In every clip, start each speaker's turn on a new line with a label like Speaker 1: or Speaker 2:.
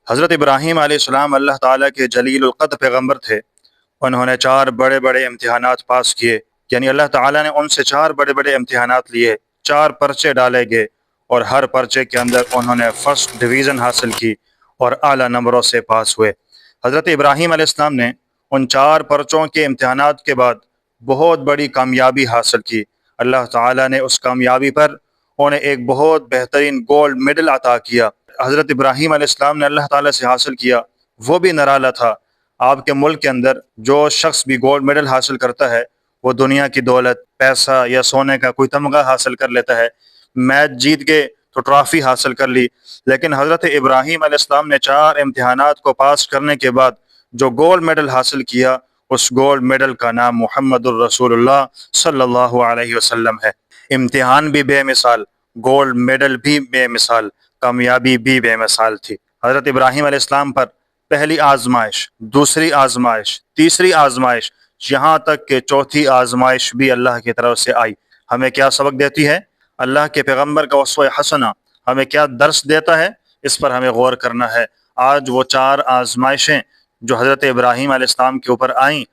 Speaker 1: حضرت ابراہیم علیہ السلام اللہ تعالیٰ کے جلیل القدر پیغمبر تھے۔ انہوں نے 4 بڑے بڑے امتحانات پاس کیے، یعنی اللہ تعالیٰ نے ان سے 4 بڑے بڑے امتحانات لیے، 4 پرچے ڈالے گئے، اور ہر پرچے کے اندر انہوں نے فرسٹ ڈویژن حاصل کی اور اعلیٰ نمبروں سے پاس ہوئے۔ حضرت ابراہیم علیہ السلام نے ان 4 پرچوں کے امتحانات کے بعد بہت بڑی کامیابی حاصل کی۔ اللہ تعالیٰ نے اس کامیابی پر انہیں ایک بہت بہترین گولڈ میڈل عطا کیا۔ حضرت ابراہیم علیہ السلام نے اللہ تعالیٰ سے حاصل کیا، وہ بھی نرالا تھا۔ آپ کے ملک کے اندر جو شخص بھی گولڈ میڈل حاصل کرتا ہے وہ دنیا کی دولت، پیسہ یا سونے کا کوئی تمغہ حاصل کر لیتا ہے، میچ جیت کے تو ٹرافی حاصل کر لی، لیکن حضرت ابراہیم علیہ السلام نے 4 امتحانات کو پاس کرنے کے بعد جو گولڈ میڈل حاصل کیا، اس گولڈ میڈل کا نام محمد الرسول اللہ صلی اللہ علیہ وسلم ہے۔ امتحان بھی بے مثال، گولڈ میڈل بھی بے مثال، کامیابی بھی بے مثال تھی۔ حضرت ابراہیم علیہ السلام پر پہلی آزمائش، دوسری آزمائش، تیسری آزمائش، یہاں تک کہ چوتھی آزمائش بھی اللہ کی طرف سے آئی۔ ہمیں کیا سبق دیتی ہے؟ اللہ کے پیغمبر کا اسوہ حسنہ ہمیں کیا درس دیتا ہے؟ اس پر ہمیں غور کرنا ہے۔ آج وہ 4 آزمائشیں جو حضرت ابراہیم علیہ السلام کے اوپر آئیں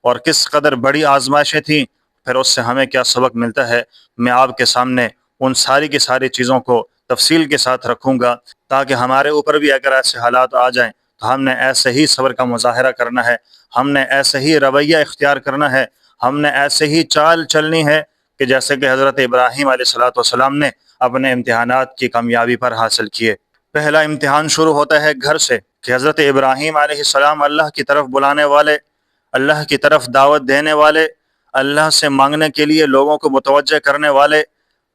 Speaker 1: اور کس قدر بڑی آزمائشیں تھیں، پھر اس سے ہمیں کیا سبق ملتا ہے، میں آپ کے سامنے ان ساری کی ساری چیزوں کو تفصیل کے ساتھ رکھوں گا، تاکہ ہمارے اوپر بھی اگر ایسے حالات آ جائیں تو ہم نے ایسے ہی صبر کا مظاہرہ کرنا ہے، ہم نے ایسے ہی رویہ اختیار کرنا ہے، ہم نے ایسے ہی چال چلنی ہے کہ جیسے کہ حضرت ابراہیم علیہ السلام نے اپنے امتحانات کی کامیابی پر حاصل کیے۔ پہلا امتحان شروع ہوتا ہے گھر سے، کہ حضرت ابراہیم علیہ السلام اللہ کی طرف بلانے والے، اللہ کی طرف دعوت دینے والے، اللہ سے مانگنے کے لیے لوگوں کو متوجہ کرنے والے،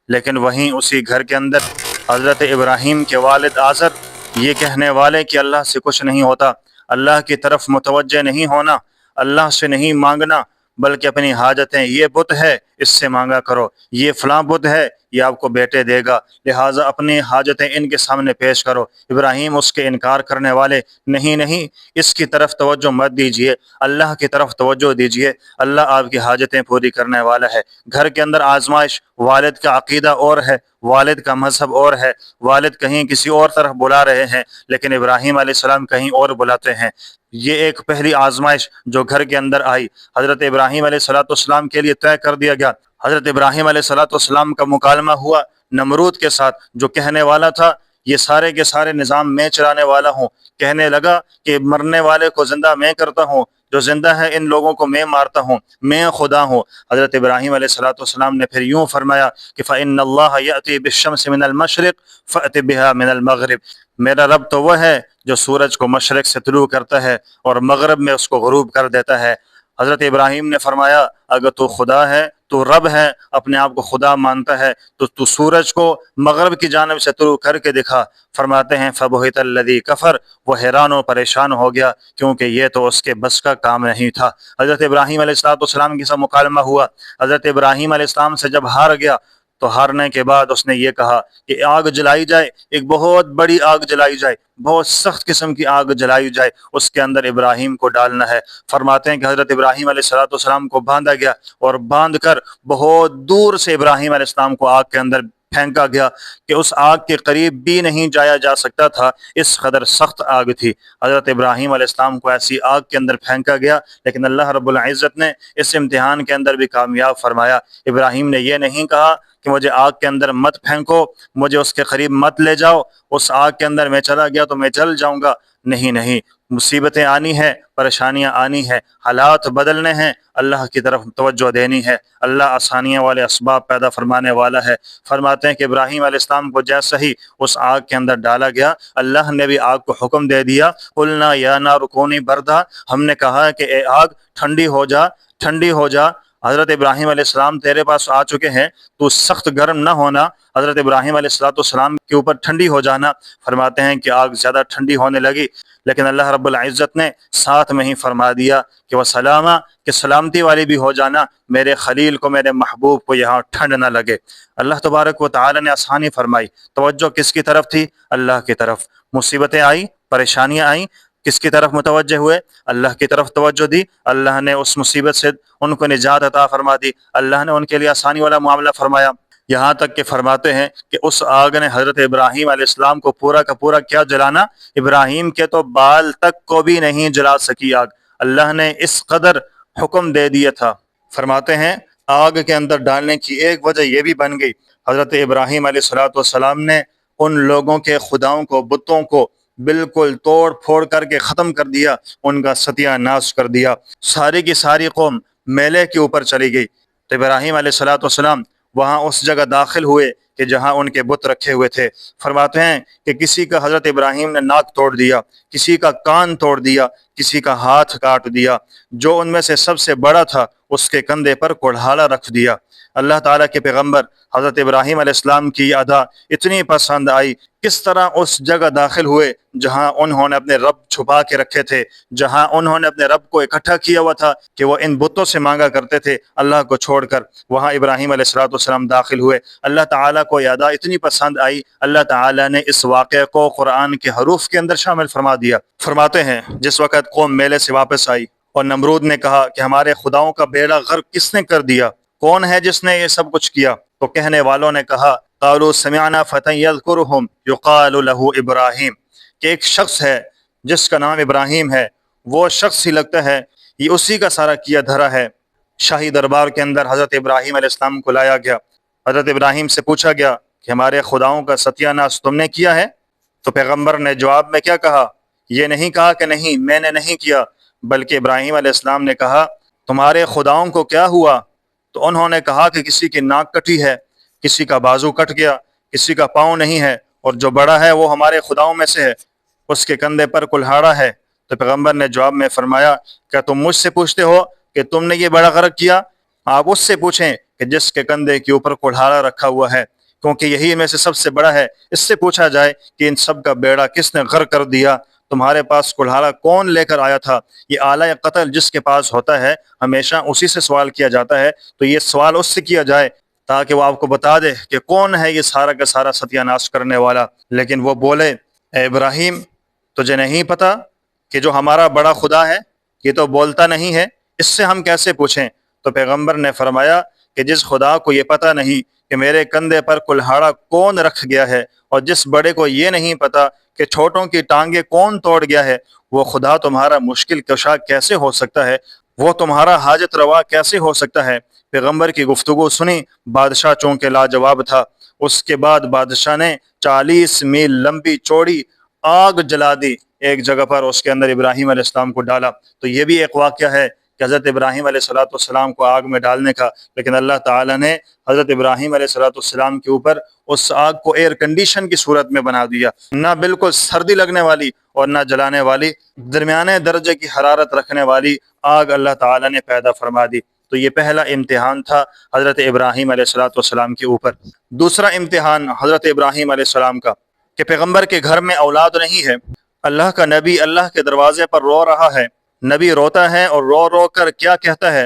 Speaker 1: لیکن وہیں اسی گھر کے اندر حضرت ابراہیم کے والد آزر یہ کہنے والے کہ اللہ سے کچھ نہیں ہوتا، اللہ کی طرف متوجہ نہیں ہونا، اللہ سے نہیں مانگنا، بلکہ اپنی حاجتیں، یہ بت ہے اس سے مانگا کرو، یہ فلاں بت ہے یہ آپ کو بیٹے دے گا، لہٰذا اپنی حاجتیں ان کے سامنے پیش کرو۔ ابراہیم اس کے انکار کرنے والے، نہیں نہیں، اس کی طرف توجہ مت دیجئے، اللہ کی طرف توجہ دیجئے، اللہ آپ کی حاجتیں پوری کرنے والا ہے۔ گھر کے اندر آزمائش، والد کا عقیدہ اور ہے، والد کا مذہب اور ہے، والد کہیں کسی اور طرف بلا رہے ہیں، لیکن ابراہیم علیہ السلام کہیں اور بلاتے ہیں۔ یہ ایک پہلی آزمائش جو گھر کے اندر آئی، حضرت ابراہیم علیہ السلام کے لیے طے کر دیا گیا۔ حضرت ابراہیم علیہ السلام کا مکالمہ ہوا نمرود کے ساتھ، جو کہنے والا تھا یہ سارے کے سارے نظام میں چلانے والا ہوں، کہنے لگا کہ مرنے والے کو زندہ میں کرتا ہوں، جو زندہ ہے ان لوگوں کو میں مارتا ہوں، میں خدا ہوں۔ حضرت ابراہیم علیہ السلام نے پھر یوں فرمایا کہ فَإِنَّ اللَّهَ يَأْتِي بِالشَّمْسِ مِنَ الْمَشْرِقِ فَأْتِ بِهَا مِنَ الْمَغْرِبِ، میرا رب تو وہ ہے جو سورج کو مشرق سے طلوع کرتا ہے اور مغرب میں اس کو غروب کر دیتا ہے۔ حضرت ابراہیم نے فرمایا اگر تو خدا ہے، تو رب ہے، اپنے آپ کو خدا مانتا ہے، تو سورج کو مغرب کی جانب سے طلوع کر کے دکھا۔ فرماتے ہیں فَبُهِتَ الَّذِي كَفَرَ، وہ حیران و پریشان ہو گیا، کیونکہ یہ تو اس کے بس کا کام نہیں تھا۔ حضرت ابراہیم علیہ السلام کے ساتھ مکالمہ ہوا۔ حضرت ابراہیم علیہ السلام سے جب ہار گیا تو ہارنے کے بعد اس نے یہ کہا کہ آگ جلائی جائے، ایک بہت بڑی آگ جلائی جائے، بہت سخت قسم کی آگ جلائی جائے، اس کے اندر ابراہیم کو ڈالنا ہے۔ فرماتے ہیں کہ حضرت ابراہیم علیہ السلام کو باندھا گیا اور باندھ کر بہت دور سے ابراہیم علیہ السلام کو آگ کے اندر پھینکا گیا کہ اس آگ کے قریب بھی نہیں جایا جا سکتا تھا، اس قدر سخت آگ تھی۔ حضرت ابراہیم علیہ السلام کو ایسی آگ کے اندر پھینکا گیا، لیکن اللہ رب العزت نے اس امتحان کے اندر بھی کامیاب فرمایا۔ ابراہیم نے یہ نہیں کہا کہ مجھے آگ کے اندر مت پھینکو، مجھے اس کے قریب مت لے جاؤ، اس آگ کے اندر میں چلا گیا تو میں جل جاؤں گا۔ نہیں نہیں، مصیبتیں آنی ہیں، پریشانیاں آنی ہیں، حالات بدلنے ہیں، اللہ کی طرف توجہ دینی ہے، اللہ آسانیاں والے اسباب پیدا فرمانے والا ہے۔ فرماتے ہیں کہ ابراہیم علیہ السلام کو جیسے ہی اس آگ کے اندر ڈالا گیا، اللہ نے بھی آگ کو حکم دے دیا، قلنا یا نار کونی بردا، ہم نے کہا کہ اے آگ ٹھنڈی ہو جا، ٹھنڈی ہو جا۔ حضرت ابراہیم علیہ السلام تیرے پاس آ چکے ہیں، تو سخت گرم نہ ہونا، حضرت ابراہیم علیہ السلام کے اوپر ٹھنڈی ہو جانا۔ فرماتے ہیں کہ آگ زیادہ ٹھنڈی ہونے لگی، لیکن اللہ رب العزت نے ساتھ میں ہی فرما دیا کہ وہ سلامہ، کہ سلامتی والی بھی ہو جانا، میرے خلیل کو، میرے محبوب کو یہاں ٹھنڈ نہ لگے۔ اللہ تبارک و تعالی نے آسانی فرمائی۔ توجہ کس کی طرف تھی؟ اللہ کی طرف۔ مصیبتیں آئیں، پریشانیاں آئیں، کس کی طرف متوجہ ہوئے؟ اللہ کی طرف توجہ دی، اللہ نے اس مصیبت سے ان کو نجات عطا فرما دی، اللہ نے ان کے لیے آسانی والا معاملہ فرمایا۔ یہاں تک کہ فرماتے ہیں کہ اس آگ نے حضرت ابراہیم علیہ السلام کو پورا کا پورا کیا جلانا، ابراہیم کے تو بال تک کو بھی نہیں جلا سکی آگ، اللہ نے اس قدر حکم دے دیا تھا۔ فرماتے ہیں آگ کے اندر ڈالنے کی ایک وجہ یہ بھی بن گئی، حضرت ابراہیم علیہ السلام نے ان لوگوں کے خداؤں کو، بتوں کو بالکل توڑ پھوڑ کر کے ختم کر دیا، ان کا ستیہ ناش کر دیا، ساری کی ساری قوم میلے کے اوپر چلی گئی۔ تو ابراہیم علیہ السلام وہاں اس جگہ داخل ہوئے کہ جہاں ان کے بت رکھے ہوئے تھے۔ فرماتے ہیں کہ کسی کا حضرت ابراہیم نے ناک توڑ دیا، کسی کا کان توڑ دیا، کسی کا ہاتھ کاٹ دیا، جو ان میں سے سب سے بڑا تھا اس کے کندھے پر کڑھالا رکھ دیا۔ اللہ تعالیٰ کے پیغمبر حضرت ابراہیم علیہ السلام کی ادا اتنی پسند آئی، کس طرح اس جگہ داخل ہوئے جہاں انہوں نے اپنے رب چھپا کے رکھے تھے، جہاں انہوں نے اپنے رب کو اکٹھا کیا ہوا تھا کہ وہ ان بتوں سے مانگا کرتے تھے اللہ کو چھوڑ کر، وہاں ابراہیم علیہ السلام داخل ہوئے۔ اللہ تعالیٰ کو یہ ادا اتنی پسند آئی، اللہ تعالیٰ نے اس واقعے کو قرآن کے حروف کے اندر شامل فرما دیا۔ فرماتے ہیں جس وقت قوم میلے سے واپس آئی اور نمرود نے کہا کہ ہمارے خداؤں کا بیڑا غرق کس نے کر دیا، کون ہے جس نے یہ سب کچھ کیا، تو کہنے والوں نے کہا قالوا سمعنا فتى يذكرهم يقال له ابراہیم، کہ ایک شخص ہے جس کا نام ابراہیم ہے، وہ شخص ہی لگتا ہے یہ اسی کا سارا کیا دھرا ہے۔ شاہی دربار کے اندر حضرت ابراہیم علیہ السلام کو لایا گیا، حضرت ابراہیم سے پوچھا گیا کہ ہمارے خداؤں کا ستیہ ناش تم نے کیا ہے؟ تو پیغمبر نے جواب میں کیا کہا؟ یہ نہیں کہا کہ نہیں میں نے نہیں کیا، بلکہ ابراہیم علیہ السلام نے کہا تمہارے خداؤں کو کیا ہوا؟ تو انہوں نے کہا کہ کسی کی ناک کٹی ہے، کسی کا بازو کٹ گیا، کسی کا پاؤں نہیں ہے، اور جو بڑا ہے وہ ہمارے خداؤں میں سے ہے، اس کے کندھے پر کلہاڑا ہے۔ تو پیغمبر نے جواب میں فرمایا کیا تم مجھ سے پوچھتے ہو کہ تم نے یہ بڑا غرق کیا؟ آپ اس سے پوچھیں کہ جس کے کندھے کے اوپر کلہاڑا رکھا ہوا ہے، کیونکہ یہی میں سے سب سے بڑا ہے۔ اس سے پوچھا جائے کہ ان سب کا بیڑا کس نے غرق کر دیا، تمہارے پاس کلہاڑا کون لے کر آیا تھا؟ یہ آلہ قتل جس کے پاس ہوتا ہے ہمیشہ اسی سے سوال کیا جاتا ہے، تو یہ سوال اس سے کیا جائے تاکہ وہ آپ کو بتا دے کہ کون ہے یہ سارا کا سارا ستیہ ناش کرنے والا۔ لیکن وہ بولے اے ابراہیم تجھے نہیں پتا کہ جو ہمارا بڑا خدا ہے یہ تو بولتا نہیں ہے، اس سے ہم کیسے پوچھیں؟ تو پیغمبر نے فرمایا کہ جس خدا کو یہ پتا نہیں کہ میرے کندھے پر کلہاڑا کون رکھ گیا ہے، اور جس بڑے کو یہ نہیں پتا کہ چھوٹوں کی ٹانگیں کون توڑ گیا ہے، وہ خدا تمہارا مشکل کشا کیسے ہو سکتا ہے، وہ تمہارا حاجت روا کیسے ہو سکتا ہے؟ پیغمبر کی گفتگو سنی، بادشاہ چونکہ لاجواب تھا۔ اس کے بعد بادشاہ نے 40 میل لمبی چوڑی آگ جلا دی ایک جگہ پر، اس کے اندر ابراہیم علیہ السلام کو ڈالا۔ تو یہ بھی ایک واقعہ ہے کہ حضرت ابراہیم علیہ السلام کو آگ میں ڈالنے کا، لیکن اللہ تعالیٰ نے حضرت ابراہیم علیہ السلام کے اوپر اس آگ کو ایئر کنڈیشن کی صورت میں بنا دیا، نہ بالکل سردی لگنے والی اور نہ جلانے والی، درمیانے درجے کی حرارت رکھنے والی آگ اللہ تعالیٰ نے پیدا فرما دی۔ تو یہ پہلا امتحان تھا حضرت ابراہیم علیہ السلام کے اوپر۔ دوسرا امتحان حضرت ابراہیم علیہ السلام کا کہ پیغمبر کے گھر میں اولاد نہیں ہے، اللہ کا نبی اللہ کے دروازے پر رو رہا ہے، نبی روتا ہے اور رو رو کر کیا کہتا ہے؟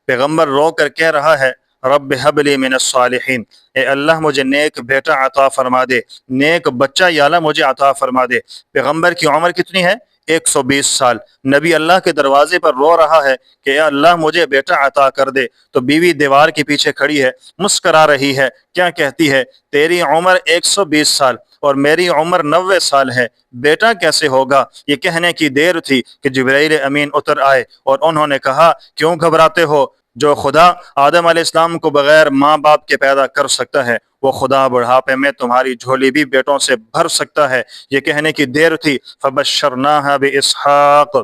Speaker 1: پیغمبر رو کر کہہ رہا ہے رب حب لی من الصالحین، اے اللہ مجھے نیک بیٹا عطا فرما دے، نیک بچہ یا اللہ مجھے عطا فرما دے۔ پیغمبر کی عمر کتنی ہے؟ 120 سال۔ نبی اللہ کے دروازے پر رو رہا ہے کہ اے اللہ مجھے بیٹا عطا کر دے، تو بیوی دیوار کے پیچھے کھڑی ہے، مسکرا رہی ہے، کیا کہتی ہے؟ تیری عمر 120 سال اور میری عمر 90 سال ہے، بیٹا کیسے ہوگا؟ یہ کہنے کی دیر تھی کہ جبرائیل امین اتر آئے اور انہوں نے کہا کیوں گھبراتے ہو؟ جو خدا آدم علیہ السلام کو بغیر ماں باپ کے پیدا کر سکتا ہے، وہ خدا بڑھاپے میں تمہاری جھولی بھی بیٹوں سے بھر سکتا ہے۔ یہ کہنے کی دیر تھی فبشرناها باسحاق،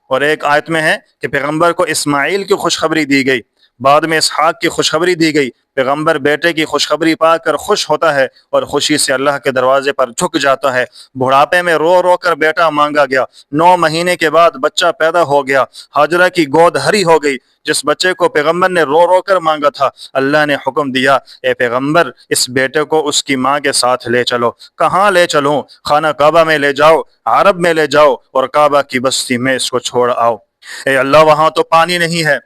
Speaker 1: اور ایک آیت میں ہے کہ پیغمبر کو اسماعیل کی خوشخبری دی گئی، بعد میں اسحاق کی خوشخبری دی گئی۔ پیغمبر بیٹے کی خوشخبری پا کر خوش ہوتا ہے اور خوشی سے اللہ کے دروازے پر جھک جاتا ہے۔ بڑھاپے میں رو رو کر بیٹا مانگا گیا، 9 مہینے کے بعد بچہ پیدا ہو گیا، ہاجرہ کی گود ہری ہو گئی۔ جس بچے کو پیغمبر نے رو رو کر مانگا تھا، اللہ نے حکم دیا اے پیغمبر اس بیٹے کو اس کی ماں کے ساتھ لے چلو۔ کہاں لے چلوں؟ خانہ کعبہ میں لے جاؤ، عرب میں لے جاؤ اور کعبہ کی بستی میں اس کو چھوڑ آؤ۔ اے اللہ وہاں تو پانی نہیں ہے،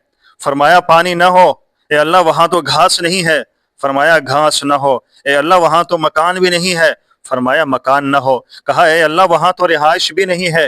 Speaker 1: فرمایا پانی نہ ہو۔ اے اللہ وہاں تو گھاس نہیں ہے، فرمایا گھاس نہ ہو۔ اے اللہ وہاں تو مکان بھی نہیں ہے، فرمایا مکان نہ ہو۔ کہا اے اللہ وہاں تو رہائش بھی نہیں ہے،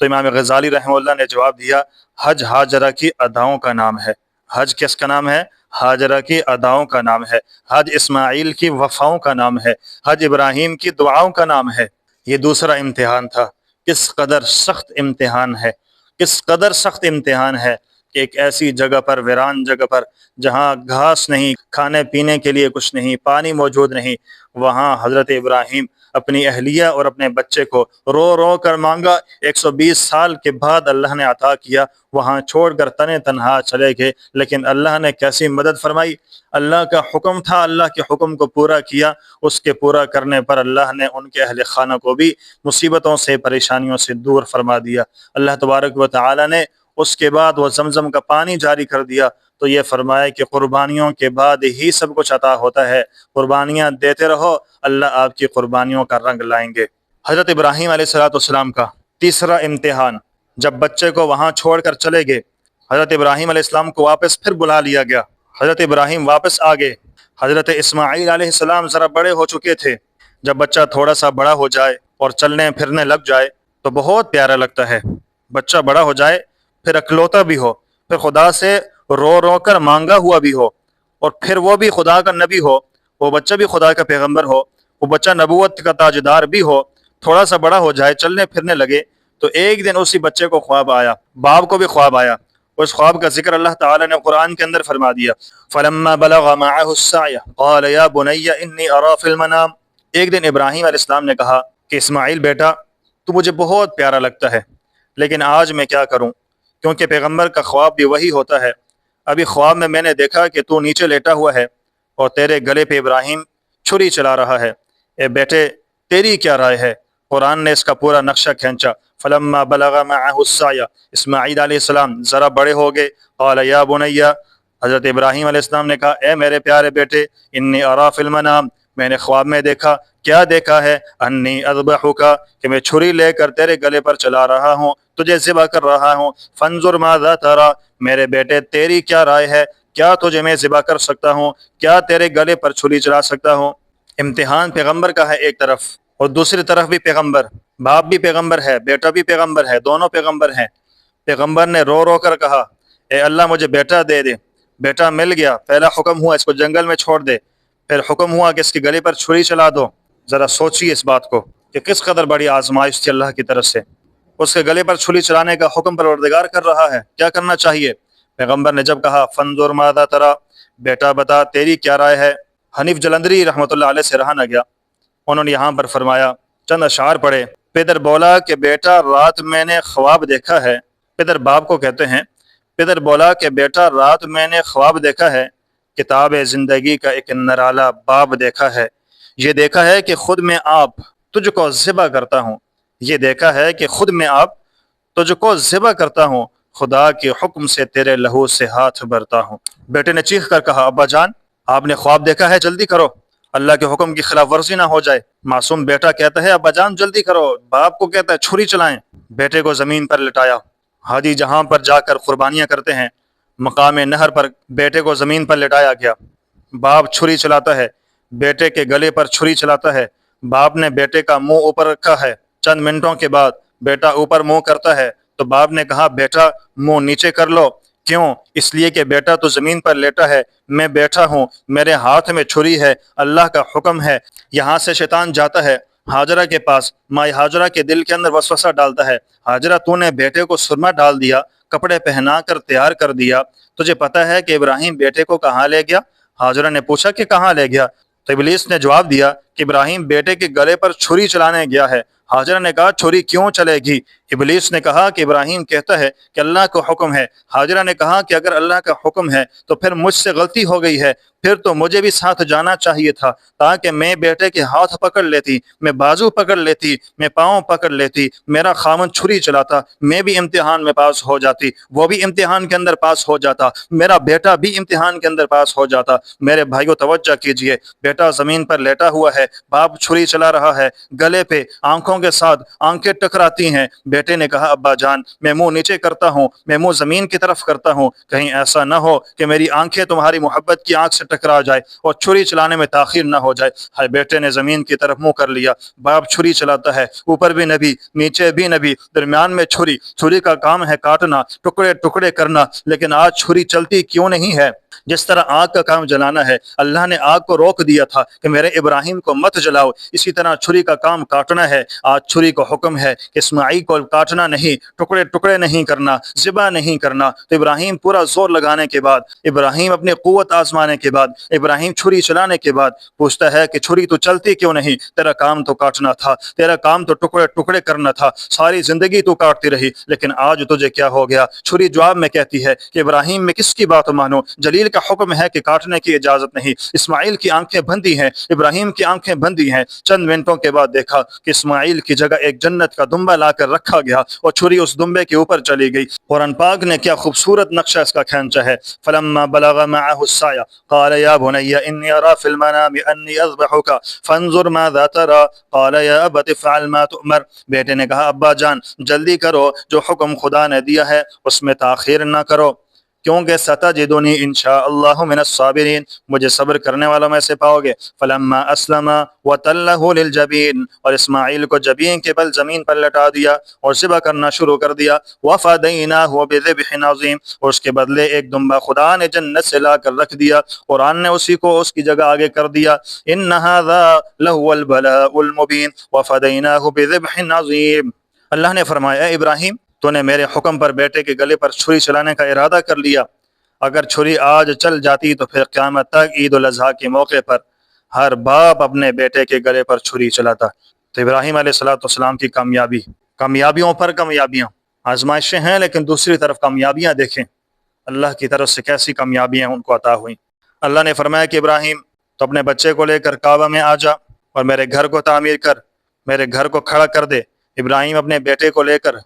Speaker 1: تو امام غزالی رحمہ اللہ نے جواب دیا حج ہاجرہ کی اداؤں کا نام ہے۔ حج کس کا نام ہے؟ ہاجرہ کی اداؤں کا نام ہے۔ حج اسماعیل کی وفاؤں کا نام ہے۔ حج ابراہیم کی دعاؤں کا نام ہے۔ یہ دوسرا امتحان تھا۔ کس قدر سخت امتحان ہے، کس قدر سخت امتحان ہے کہ ایک ایسی جگہ پر، ویران جگہ پر، جہاں گھاس نہیں، کھانے پینے کے لیے کچھ نہیں، پانی موجود نہیں، وہاں حضرت ابراہیم اپنی اہلیہ اور اپنے بچے کو رو رو کر مانگا۔ 120 سال کے بعد اللہ نے عطا کیا، وہاں چھوڑ کر تنے تنہا چلے گئے، لیکن اللہ نے کیسی مدد فرمائی۔ اللہ کا حکم تھا، اللہ کے حکم کو پورا کیا۔ اس کے پورا کرنے پر اللہ نے ان کے اہل خانہ کو بھی مصیبتوں سے، پریشانیوں سے دور فرما دیا۔ اللہ تبارک و تعالی نے اس کے بعد وہ زمزم کا پانی جاری کر دیا۔ تو یہ فرمایا کہ قربانیوں کے بعد ہی سب کچھ عطا ہوتا ہے، قربانیاں دیتے رہو، اللہ آپ کی قربانیوں کا رنگ لائیں گے۔ حضرت ابراہیم علیہ السلام کا تیسرا امتحان، جب بچے کو وہاں چھوڑ کر چلے گئے، حضرت ابراہیم علیہ السلام کو واپس پھر بلا لیا گیا۔ حضرت ابراہیم واپس آ گئے۔ حضرت اسماعیل علیہ السلام ذرا بڑے ہو چکے تھے۔ جب بچہ تھوڑا سا بڑا ہو جائے اور چلنے پھرنے لگ جائے تو بہت پیارا لگتا ہے۔ بچہ بڑا ہو جائے، پھر اکلوتا بھی ہو، پھر خدا سے رو رو کر مانگا ہوا بھی ہو، اور پھر وہ بھی خدا کا نبی ہو، وہ بچہ بھی خدا کا پیغمبر ہو، وہ بچہ نبوت کا تاجدار بھی ہو، تھوڑا سا بڑا ہو جائے، چلنے پھرنے لگے، تو ایک دن اسی بچے کو خواب آیا، باپ کو بھی خواب آیا۔ اس خواب کا ذکر اللہ تعالی نے قرآن کے اندر فرما دیا۔ فَلَمَّا بَلَغَ مَعَهُ السَّعْيَ قَالَ يَا بُنَيَّ إِنِّي أَرَىٰ فِي الْمَنَامِ۔ ایک دن ابراہیم علیہ السلام نے کہا کہ اسماعیل بیٹا، تو مجھے بہت پیارا لگتا ہے، لیکن آج میں کیا کروں، کیونکہ پیغمبر کا خواب بھی وہی ہوتا ہے۔ ابھی خواب میں نے دیکھا کہ تو نیچے لیٹا ہوا ہے اور تیرے گلے پہ ابراہیم چھری چلا رہا ہے۔ اے بیٹے، تیری کیا رائے ہے؟ قرآن نے اس کا پورا نقشہ کھینچا۔ فلما بلغ معه السعی، اسماعیل علیہ السلام ذرا بڑے ہو گئے۔ قال یا بنی، حضرت ابراہیم علیہ السلام نے کہا اے میرے پیارے بیٹے، انی ارا فی المنام، میں نے خواب میں دیکھا۔ کیا دیکھا ہے؟ انی اذبحک، کہ میں چھری لے کر تیرے گلے پر چلا رہا ہوں، تجھے ذبح کر رہا ہوں۔ فانظر ماذا تری، میرے بیٹے تیری کیا رائے ہے؟ کیا تجھے میں ذبح کر سکتا ہوں؟ کیا تیرے گلے پر چھری چلا سکتا ہوں؟ امتحان پیغمبر کا ہے ایک طرف، اور دوسری طرف بھی پیغمبر، باپ بھی پیغمبر ہے، بیٹا بھی پیغمبر ہے، دونوں پیغمبر ہیں۔ پیغمبر نے رو رو کر کہا اے اللہ مجھے بیٹا دے دے۔ بیٹا مل گیا، پہلا حکم ہوا اس کو جنگل میں چھوڑ دے، پھر حکم ہوا کہ اس کے گلے پر چھری چلا دو۔ ذرا سوچیے اس بات کو کہ کس قدر بڑی آزمائش تھی اللہ کی طرف سے۔ اس کے گلے پر چھری چلانے کا حکم پروردگار کر رہا ہے، کیا کرنا چاہیے؟ پیغمبر نے جب کہا فانظر ماذا تری، بیٹا بتا تیری کیا رائے ہے۔ حنیف جلندری رحمۃ اللہ علیہ سے رہا نہ گیا، انہوں نے یہاں پر فرمایا، چند اشعار پڑھے۔ پدر بولا کہ بیٹا رات میں نے خواب دیکھا ہے، پدر باپ کو کہتے ہیں، پدر بولا کہ بیٹا رات میں نے خواب دیکھا ہے، کتاب زندگی کا ایک نرالا باب دیکھا ہے، یہ دیکھا ہے کہ خود میں آپ تجھ کو ذبح کرتا ہوں، یہ دیکھا ہے کہ خود میں آپ تجھ کو ذبح کرتا ہوں، خدا کے حکم سے تیرے لہو سے ہاتھ بھرتا ہوں۔ بیٹے نے چیخ کر کہا ابا جان، آپ نے خواب دیکھا ہے، جلدی کرو، اللہ کے حکم کی خلاف ورزی نہ ہو جائے۔ معصوم بیٹا کہتا ہے ابا جان جلدی کرو، باپ کو کہتا ہے چھری چلائیں۔ بیٹے کو زمین پر لٹایا۔ حاجی جہاں پر جا کر قربانیاں کرتے ہیں، مقام نہر پر بیٹے کو زمین پر لٹایا گیا۔ باپ چھری چلاتا ہے، بیٹے کے گلے پر چھری چلاتا ہے۔ باپ نے بیٹے کا منہ اوپر رکھا ہے، چند منٹوں کے بعد بیٹا اوپر منہ کرتا ہے تو باپ نے کہا بیٹا منہ نیچے کر لو۔ کیوں؟ اس لیے کہ بیٹا تو زمین پر لیٹا ہے، میں بیٹھا ہوں، میرے ہاتھ میں چھری ہے، اللہ کا حکم ہے۔ یہاں سے شیطان جاتا ہے ہاجرہ کے پاس، مائی ہاجرہ کے دل کے اندر وسوسہ ڈالتا ہے، ہاجرہ تو نے بیٹے کو سرما ڈال دیا، کپڑے پہنا کر تیار کر دیا، تجھے پتہ ہے کہ ابراہیم بیٹے کو کہاں لے گیا؟ ہاجرہ نے پوچھا کہ کہاں لے گیا؟ تو ابلیس نے جواب دیا کہ ابراہیم بیٹے کے گلے پر چھری چلانے گیا ہے۔ ہاجرہ نے کہا چھری کیوں چلے گی؟ ابلیس نے کہا کہ ابراہیم کہتا ہے کہ اللہ کا حکم ہے۔ ہاجرہ نے کہا کہ اگر اللہ کا حکم ہے تو پھر مجھ سے غلطی ہو گئی ہے، پھر تو مجھے بھی ساتھ جانا چاہیے تھا، تاکہ میں بیٹے کے ہاتھ پکڑ لیتی، میں بازو پکڑ لیتی، میں پاؤں پکڑ لیتی، میرا خامن چھری چلاتا، میں بھی امتحان میں پاس ہو جاتی، وہ بھی امتحان کے اندر پاس ہو جاتا، میرا بیٹا بھی امتحان کے اندر پاس ہو جاتا۔ میرے بھائیو توجہ کیجئے، بیٹا زمین پر لیٹا ہوا ہے، باپ چھری چلا رہا ہے، گلے پہ آنکھوں کے ساتھ آنکھیں ٹکراتی ہیں، بیٹے نے کہا ابا جان میں منہ نیچے کرتا ہوں, میں منہ زمین کی طرف کرتا ہوں, کہیں ایسا نہ ہو کہ میری آنکھیں تمہاری محبت کی آنکھ سے ٹکرا جائے اور چھری چلانے میں تاخیر نہ ہو جائے. ہر بیٹے نے زمین کی طرف منہ کر لیا. باپ چھری چلاتا ہے, اوپر بھی نبی نیچے بھی نبی, درمیان میں چھری. چھری کا کام ہے کاٹنا, ٹکڑے ٹکڑے کرنا, لیکن آج چھری چلتی کیوں نہیں ہے؟ جس طرح آگ کا کام جلانا ہے, اللہ نے آگ کو روک دیا تھا کہ میرے ابراہیم کو مت جلاؤ, اسی طرح چھری کا کام کاٹنا ہے. آج چھری کو حکم ہے کہ اسماعیل کو کاٹنا نہیں, ٹکڑے ٹکڑے نہیں کرنا, ذبح نہیں کرنا. تو ابراہیم پورا زور لگانے کے بعد, ابراہیم اپنی قوت آزمانے کے بعد, ابراہیم چھری چلانے کے بعد پوچھتا ہے کہ چھری تو چلتی کیوں نہیں؟ تیرا کام تو کاٹنا تھا, تیرا کام تو ٹکڑے ٹکڑے کرنا تھا, ساری زندگی تو کاٹتی رہی, لیکن آج تجھے کیا ہو گیا؟ چھری جواب میں کہتی ہے کہ ابراہیم میں کس کی بات مانو؟ جلیل کا حکم ہے کہ کاٹنے کی اجازت نہیں. اسماعیل کی آنکھیں بندی ہیں, ابراہیم کی آنکھیں بندی ہیں. چند منٹوں کے بعد دیکھا کہ اسماعیل کی جگہ ایک جنت کا دمبا لا کر رکھا گیا اور چھری اس دمبے کے اوپر چلی گئی. قرآن پاک نے کیا خوبصورت نقشہ اس کا کھینچا ہے. فلما بلغ معه السعي قال يا بني اني ارى في المنام اني اذبحك فانظر ماذا ترى قال يا ابت افعل ما تؤمر. بیٹے نے کہا ابا جان جلدی کرو, جو حکم خدا نے دیا ہے اس میں تاخیر نہ کرو, کیونکہ ستجدنی انشاءاللہ من الصابرین, مجھے صبر کرنے والوں میں سے پاؤ گے. فلما اسلم وتلہ للجبین, اور اسماعیل کو جبین کے بل زمین پر لٹا دیا اور ذبح کرنا شروع کر دیا. وفدیناہ بذبح عظیم, اور اس کے بدلے ایک دمبا خدا نے جنت سے لا کر رکھ دیا. قرآن نے اسی کو اس کی جگہ آگے کر دیا. ان ھذا لہو البلاء المبین وفدیناہ بذبح عظیم. اللہ نے فرمایا اے ابراہیم تو نے میرے حکم پر بیٹے کے گلے پر چھری چلانے کا ارادہ کر لیا. اگر چھری آج چل جاتی تو پھر قیامت تک عید الاضحیٰ کے موقع پر ہر باپ اپنے بیٹے کے گلے پر چھری چلاتا. تو ابراہیم علیہ السلام کی کامیابیوں پر کامیابیاں, آزمائشیں ہیں لیکن دوسری طرف کامیابیاں دیکھیں, اللہ کی طرف سے کیسی کامیابیاں ان کو عطا ہوئیں. اللہ نے فرمایا کہ ابراہیم تو اپنے بچے کو لے کر کعبہ میں آ جا اور میرے گھر کو تعمیر کر, میرے گھر کو کھڑا کر دے. ابراہیم اپنے بیٹے کو لے کر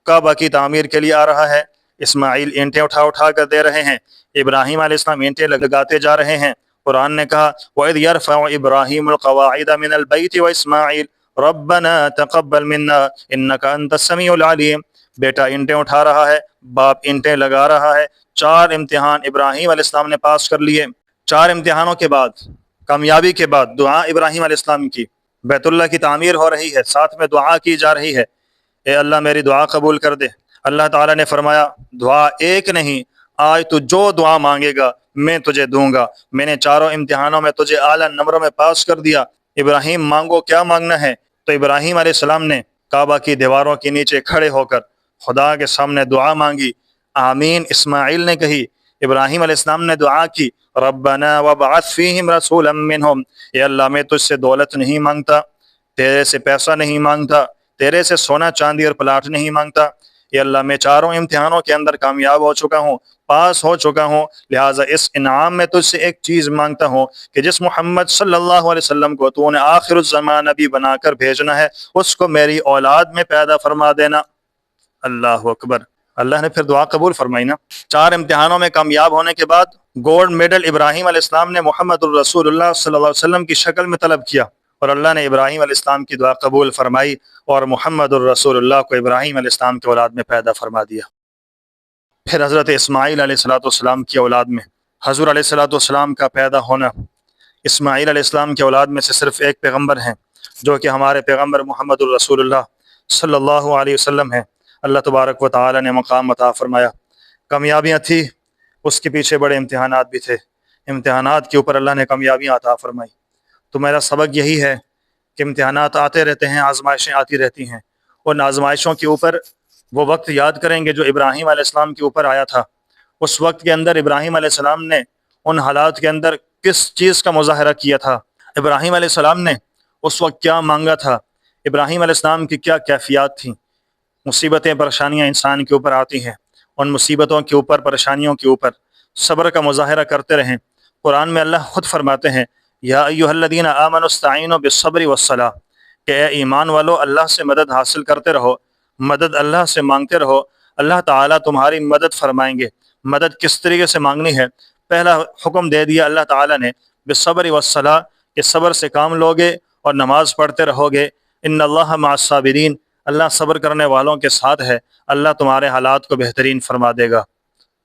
Speaker 1: کعبہ کی تعمیر کے لیے آ رہا ہے. اسماعیل اینٹیں اٹھا اٹھا کر دے رہے ہیں, ابراہیم علیہ السلام اینٹیں لگاتے جا رہے ہیں. قرآن نے کہا وَإِذْ يَرْفَعُ إِبْرَاهِيمُ الْقَوَاعِدَ مِنَ الْبَيْتِ وَإِسْمَاعِيلُ رَبَّنَا تَقَبَّلْ مِنَّا إِنَّكَ أَنْتَ السَّمِيعُ الْعَلِيمُ. بیٹا اینٹیں اٹھا رہا ہے, باپ اینٹیں لگا رہا ہے. 4 امتحان ابراہیم علیہ السلام نے پاس کر لیے. 4 امتحانوں کے بعد, کامیابی کے بعد دعا ابراہیم علیہ السلام کی, بیت اللہ کی تعمیر ہو رہی ہے, ساتھ میں دعا کی جا رہی ہے, اے اللہ میری دعا قبول کر دے. اللہ تعالیٰ نے فرمایا دعا ایک نہیں, آج تو جو دعا مانگے گا میں تجھے دوں گا. میں نے 4 امتحانوں میں تجھے اعلیٰ نمبروں میں پاس کر دیا. ابراہیم مانگو کیا مانگنا ہے. تو ابراہیم علیہ السلام نے کعبہ کی دیواروں کے نیچے کھڑے ہو کر خدا کے سامنے دعا مانگی. آمین اسماعیل نے کہی, ابراہیم علیہ السلام نے دعا کی ربنا وابعث فیہم رسولا منہم. اے اللہ میں تجھ سے دولت نہیں مانگتا, تیرے سے پیسہ نہیں مانگتا, تیرے سے سونا چاندی اور پلاٹ نہیں مانگتا. اے اللہ میں 4 امتحانوں کے اندر کامیاب ہو چکا ہوں, پاس ہو چکا ہوں, لہٰذا اس انعام میں تجھ سے ایک چیز مانگتا ہوں کہ جس محمد صلی اللہ علیہ وسلم کو تو نے آخر الزمان نبی بنا کر بھیجنا ہے اس کو میری اولاد میں پیدا فرما دینا. اللہ اکبر. اللہ نے پھر دعا قبول فرمائی نا. 4 امتحانوں میں کامیاب ہونے کے بعد گولڈ میڈل ابراہیم علیہ السلام نے محمد الرسول اللہ صلی اللہ علیہ وسلم کی شکل میں طلب کیا, اور اللہ نے ابراہیم علیہ السلام کی دعا قبول فرمائی اور محمد الرسول اللہ کو ابراہیم علیہ السلام کی اولاد میں پیدا فرما دیا. پھر حضرت اسماعیل علیہ السلام کی اولاد میں حضور علیہ السلام کا پیدا ہونا. اسماعیل علیہ السلام کی اولاد میں سے صرف ایک پیغمبر ہیں جو کہ ہمارے پیغمبر محمد الرسول اللہ صلی اللہ علیہ وسلم ہیں. اللہ تبارک و تعالی نے مقام عطا فرمایا. کامیابیاں تھی, اس کے پیچھے بڑے امتحانات بھی تھے. امتحانات کے اوپر اللہ نے کامیابیاں عطا فرمائی. تو میرا سبق یہی ہے کہ امتحانات آتے رہتے ہیں, آزمائشیں آتی رہتی ہیں, اور آزمائشوں کے اوپر وہ وقت یاد کریں گے جو ابراہیم علیہ السلام کے اوپر آیا تھا. اس وقت کے اندر ابراہیم علیہ السلام نے ان حالات کے اندر کس چیز کا مظاہرہ کیا تھا, ابراہیم علیہ السلام نے اس وقت کیا مانگا تھا, ابراہیم علیہ السلام کی کیا کیفیات تھیں. مصیبتیں پریشانیاں انسان کے اوپر آتی ہیں, ان مصیبتوں کے اوپر پریشانیوں کے اوپر صبر کا مظاہرہ کرتے رہیں. قرآن میں اللہ خود فرماتے ہیں یا ایھا الذین آمنوا استعینوا بالصبر والصلاۃ, کہ اے ایمان والو اللہ سے مدد حاصل کرتے رہو, مدد اللہ سے مانگتے رہو, اللہ تعالیٰ تمہاری مدد فرمائیں گے. مدد کس طریقے سے مانگنی ہے؟ پہلا حکم دے دیا اللہ تعالیٰ نے بالصبر والصلاۃ, کہ صبر سے کام لوگے اور نماز پڑھتے رہو گے. ان اللہ مع الصابرین, اللہ صبر کرنے والوں کے ساتھ ہے، اللہ تمہارے حالات کو بہترین فرما دے گا۔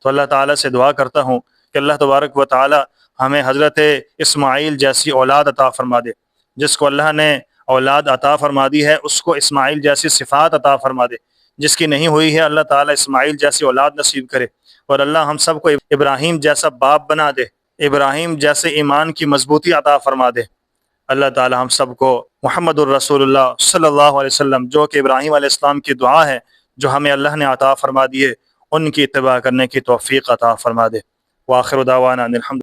Speaker 1: تو اللہ تعالیٰ سے دعا کرتا ہوں کہ اللہ تبارک و تعالیٰ ہمیں حضرت اسماعیل جیسی اولاد عطا فرما دے۔ جس کو اللہ نے اولاد عطا فرما دی ہے اس کو اسماعیل جیسی صفات عطا فرما دے۔ جس کی نہیں ہوئی ہے اللہ تعالیٰ اسماعیل جیسی اولاد نصیب کرے، اور اللہ ہم سب کو ابراہیم جیسا باپ بنا دے، ابراہیم جیسے ایمان کی مضبوطی عطا فرما دے۔ اللہ تعالیٰ ہم سب کو محمد الرسول اللہ صلی اللہ علیہ وسلم، جو کہ ابراہیم علیہ السلام کی دعا ہے جو ہمیں اللہ نے عطا فرما دیے، ان کی اتباع کرنے کی توفیق عطا فرما دے۔ وآخر دعوانا ان الحمد